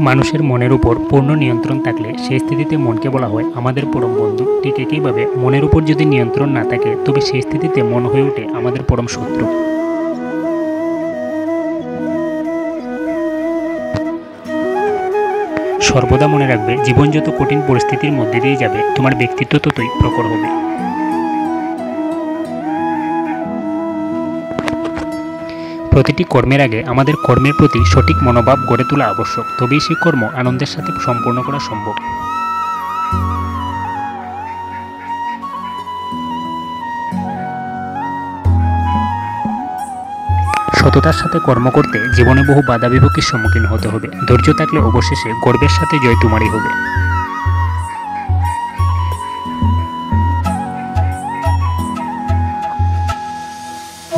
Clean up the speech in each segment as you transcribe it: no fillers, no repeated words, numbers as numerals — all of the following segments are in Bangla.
মানুষের মনের উপর পূর্ণ নিয়ন্ত্রণ থাকলে সেই স্থিতিতে মনকে বলা হয় আমাদের পরম বন্ধু। ঠিক একইভাবে মনের উপর যদি নিয়ন্ত্রণ না থাকে তবে সেই স্থিতিতে মন হয়ে ওঠে আমাদের পরম শত্রু। সর্বদা মনে রাখবে, জীবন যত কঠিন পরিস্থিতির মধ্যে দিয়ে যাবে তোমার ব্যক্তিত্ব ততই প্রখর হবে। প্রতিটি কর্মের আগে আমাদের কর্মের প্রতি সঠিক মনোভাব গড়ে তোলা আবশ্যক, তবেই সেই কর্ম আনন্দের সাথে সম্পূর্ণ করা সম্ভব। সততার সাথে কর্ম করতে জীবনে বহু বাধা বিপত্তির সম্মুখীন হতে হবে। ধৈর্য থাকলে অবশেষে গর্বের সাথে জয় তোমারই হবে।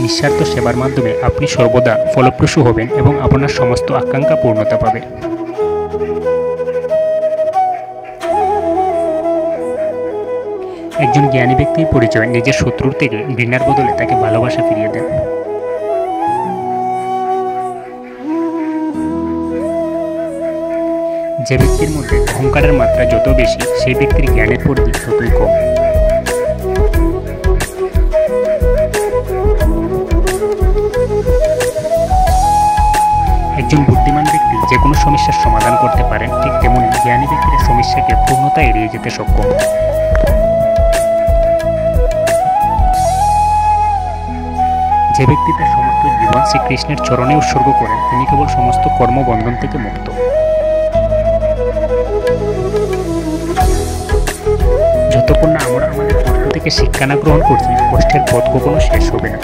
নিঃস্বার্থ সেবার মাধ্যমে আপনি সর্বদা ফলপ্রসূ হবেন এবং আপনার সমস্ত আকাঙ্ক্ষা পূর্ণতা পাবে। একজন জ্ঞানী ব্যক্তির পরিচয় নিজের শত্রুর থেকে ঘৃণার বদলে তাকে ভালোবাসা ফিরিয়ে দেন। যে ব্যক্তির মধ্যে অহংকারের মাত্রা যত বেশি সেই ব্যক্তির জ্ঞানের পরিধি ততই কম। একজন বুদ্ধিমান ব্যক্তি যে কোনো সমস্যার সমাধান করতে পারেন, ঠিক তেমনি জ্ঞানী ব্যক্তির সমস্যাকে পূর্ণতা এড়িয়ে যেতে সক্ষম। যে ব্যক্তি তার সমস্ত জীবন শ্রীকৃষ্ণের চরণে উৎসর্গ করেন তিনি কেবল সমস্ত কর্মবন্ধন থেকে মুক্ত। যতক্ষণ না আমরা আমাদের কষ্ট থেকে শিক্ষা না গ্রহণ করছি, কষ্টের পথ কখনো শেষ হবে না।